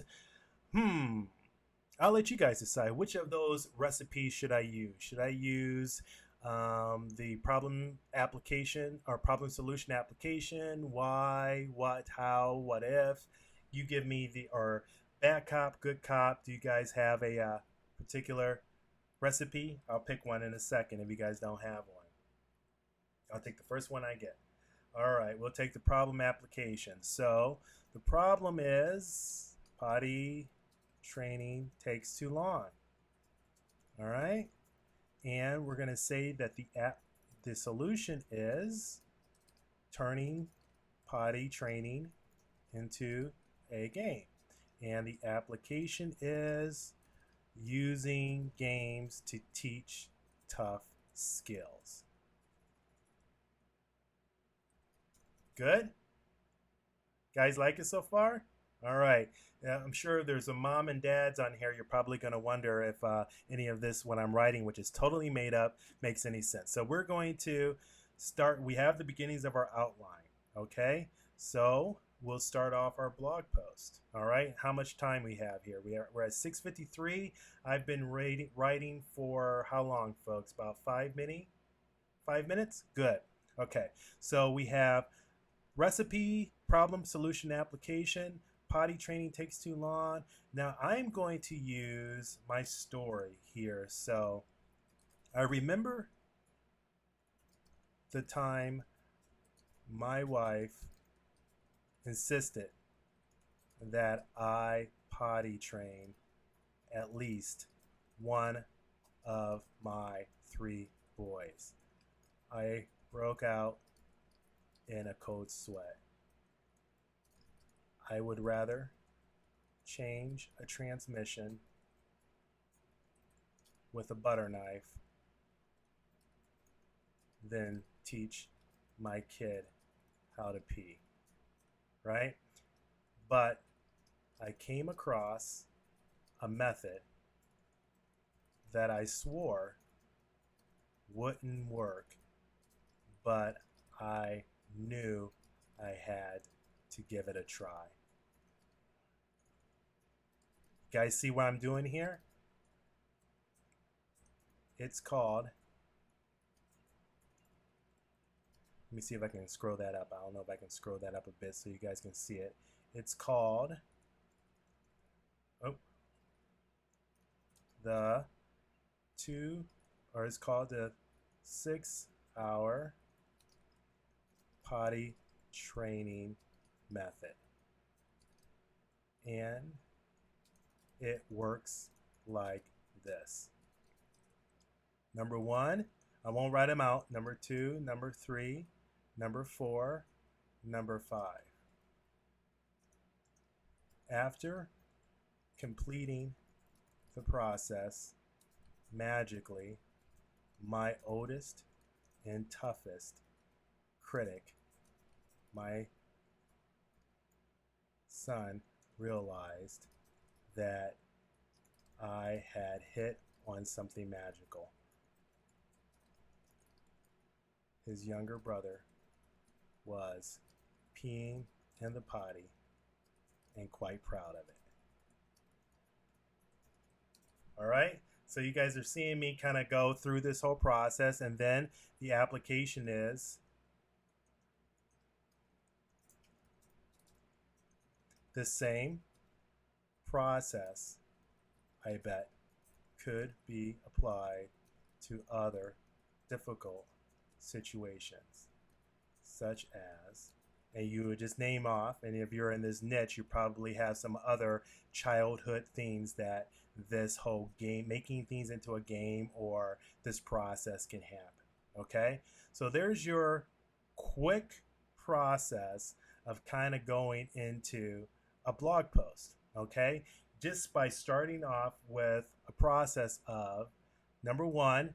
I'll let you guys decide which of those recipes should I use. Should I use the problem application or problem solution application? Why, what, how, what if? You give me or bad cop, good cop. Do you guys have a particular recipe? I'll pick one in a second if you guys don't have one. I'll take the first one I get. All right, we'll take the problem application. So the problem is potty training takes too long. All right, and we're going to say that the solution is turning potty training into a game, and the application is using games to teach tough skills. Good? Guys like it so far? All right. I'm sure there's some mom and dads on here. You're probably going to wonder if any of this, what I'm writing, which is totally made up, makes any sense. So we're going to start. We have the beginnings of our outline. Okay. So we'll start off our blog post. All right. How much time we have here? We're at 6:53. I've been writing for how long, folks? About 5 minutes? 5 minutes? Good. Okay. So we have recipe, problem, solution, application. Potty training takes too long. Now I'm going to use my story here. So I remember the time my wife insisted that I potty train at least one of my 3 boys. I broke out in a cold sweat. I would rather change a transmission with a butter knife than teach my kid how to pee, right? But I came across a method that I swore wouldn't work, but I knew I had to give it a try. Guys, see what I'm doing here? It's called, let me see if I can scroll that up. I don't know if I can scroll that up a bit so you guys can see it. It's called it's called the 6-hour potty training method. And it works like this. Number 1, I won't write them out. Number 2, number 3, number 4, number 5. After completing the process, magically, my oldest and toughest critic, my son, realized that I had hit on something magical. His younger brother was peeing in the potty and quite proud of it. All right, so you guys are seeing me kind of go through this whole process, and then the application is the same process, I bet, could be applied to other difficult situations, such as, and you would just name off, and if you're in this niche, you probably have some other childhood things that this whole game, making things into a game, or this process can happen. Okay, so there's your quick process of kind of going into a blog post. Okay, just by starting off with a process of, number one,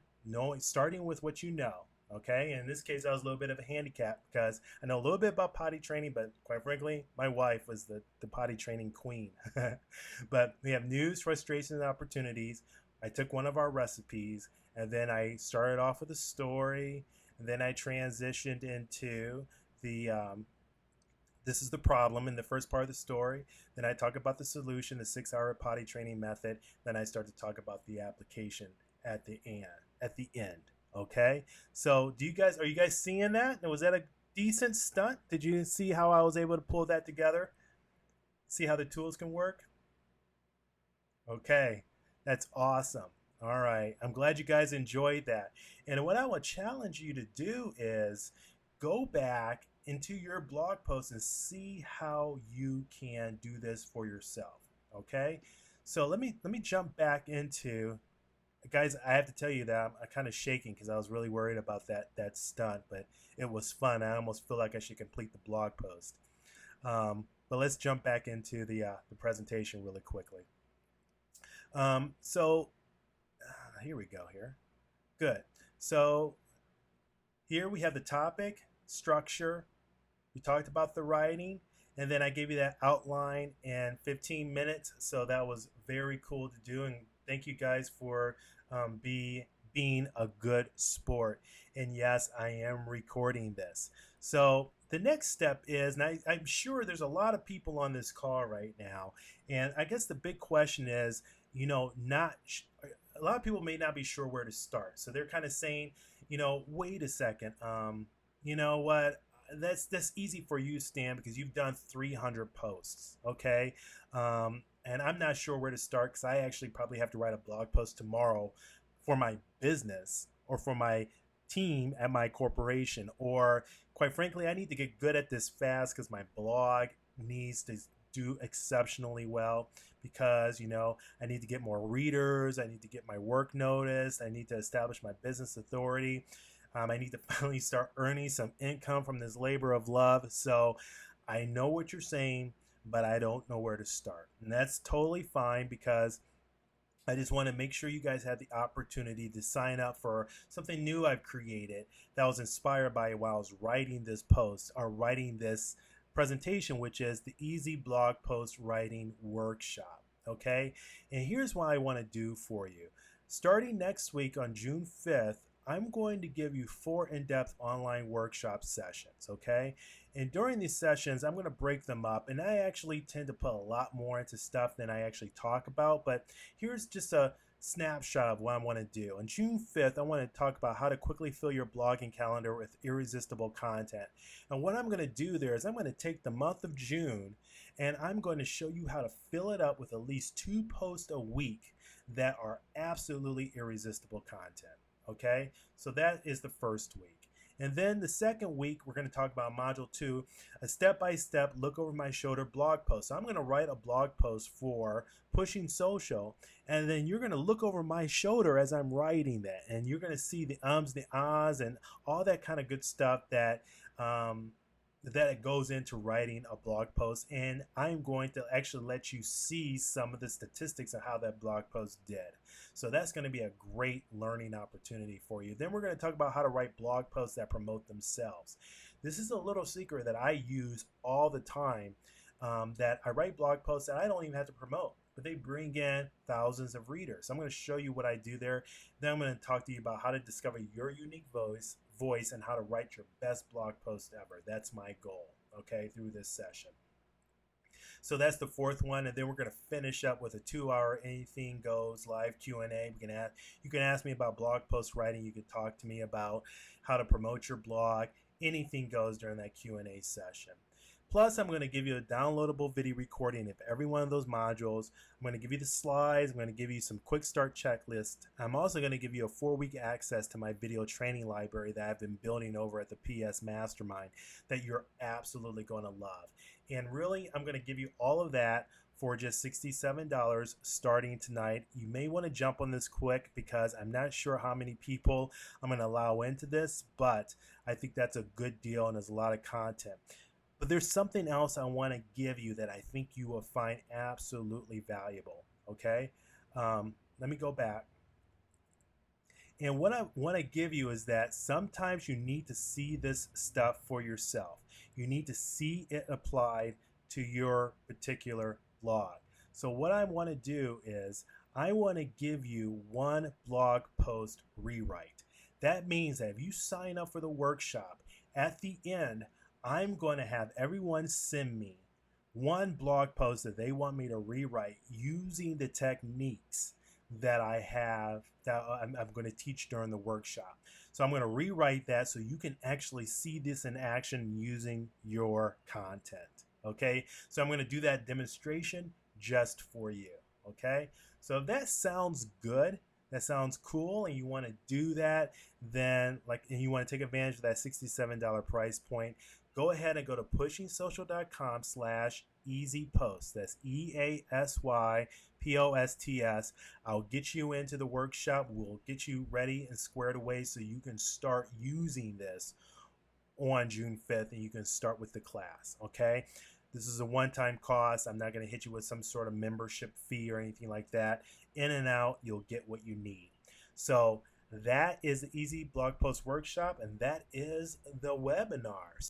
starting with what you know. Okay, in this case, I was a little bit of a handicap because I know a little bit about potty training, but quite frankly, my wife was the potty training queen. But we have news, frustrations, and opportunities. I took one of our recipes, and then I started off with a story, and then I transitioned into the this is the problem in the first part of the story. Then I talk about the solution, the 6-hour potty training method. Then I start to talk about the application at the end. Okay, so are you guys seeing that? Was that a decent stunt? Did you see how I was able to pull that together? See how the tools can work? Okay, that's awesome. All right, I'm glad you guys enjoyed that. And what I would challenge you to do is go back into your blog post and see how you can do this for yourself. Okay, so let me jump back into, guys, I have to tell you that I'm kind of shaking because I was really worried about that stunt, but it was fun. I almost feel like I should complete the blog post. But let's jump back into the presentation really quickly. Here we go here. Good. So here we have the topic, structure. We talked about the writing, and then I gave you that outline in 15 minutes. So that was very cool to do, and thank you guys for being a good sport. And yes, I am recording this. So the next step is, and I'm sure there's a lot of people on this call right now, and I guess the big question is, a lot of people may not be sure where to start. So they're kind of saying, wait a second, you know what? That's easy for you, Stan, because you've done 300 posts, okay? And I'm not sure where to start because I actually probably have to write a blog post tomorrow for my business or for my team at my corporation. Or quite frankly, I need to get good at this fast because my blog needs to do exceptionally well because, I need to get more readers. I need to get my work noticed. I need to establish my business authority. I need to finally start earning some income from this labor of love. So I know what you're saying, but I don't know where to start. And that's totally fine because I just want to make sure you guys have the opportunity to sign up for something new I've created that was inspired by while I was writing this post or writing this presentation, which is the Easy Blog Post Writing Workshop. Okay, and here's what I want to do for you. Starting next week on June 5th, I'm going to give you 4 in-depth online workshop sessions, okay? And during these sessions, I'm going to break them up, and I actually tend to put a lot more into stuff than I actually talk about, but here's just a snapshot of what I want to do. On June 5th, I want to talk about how to quickly fill your blogging calendar with irresistible content. And what I'm going to do there is I'm going to take the month of June, and I'm going to show you how to fill it up with at least 2 posts a week that are absolutely irresistible content. Okay, so that is the first week. And then the second week, we're going to talk about Module 2, a step-by-step look over my shoulder blog post. So I'm going to write a blog post for Pushing Social, and then you're going to look over my shoulder as I'm writing that, and you're going to see the ums, the ahs, and all that kind of good stuff that it goes into writing a blog post. And I'm going to actually let you see some of the statistics of how that blog post did. So that's going to be a great learning opportunity for you. Then we're going to talk about how to write blog posts that promote themselves. This is a little secret that I use all the time, that I write blog posts that I don't even have to promote, but they bring in thousands of readers. So I'm going to show you what I do there. Then I'm going to talk to you about how to discover your unique voice voice and how to write your best blog post ever. That's my goal, okay, through this session. So that's the fourth one, and then we're going to finish up with a 2-hour anything goes live Q&A. You can ask me about blog post writing. You can talk to me about how to promote your blog. Anything goes during that Q&A session. Plus, I'm going to give you a downloadable video recording of every one of those modules. I'm going to give you the slides. I'm going to give you some quick start checklist. I'm also going to give you a 4-week access to my video training library that I've been building over at the PS Mastermind that you're absolutely going to love. And really, I'm going to give you all of that for just $67 starting tonight. You may want to jump on this quick because I'm not sure how many people I'm going to allow into this, but I think that's a good deal and there's a lot of content. But there's something else I want to give you that I think you will find absolutely valuable, okay? Let me go back. And what I want to give you is that sometimes you need to see this stuff for yourself. You need to see it applied to your particular blog. So what I want to do is I want to give you one blog post rewrite. That means that if you sign up for the workshop, at the end, I'm going to have everyone send me one blog post that they want me to rewrite using the techniques that I have that I'm going to teach during the workshop. So I'm going to rewrite that so you can actually see this in action using your content. Okay, so I'm going to do that demonstration just for you. Okay, so if that sounds good, that sounds cool, and you want to do that, then and you want to take advantage of that $67 price point, go ahead and go to pushingsocial.com/EZPosts. That's EASYPOSTS. I'll get you into the workshop. We'll get you ready and squared away so you can start using this on June 5th and you can start with the class, okay? This is a one-time cost. I'm not going to hit you with some sort of membership fee or anything like that. In and out, you'll get what you need. So that is the Easy Blog Post Workshop, and that is the webinar.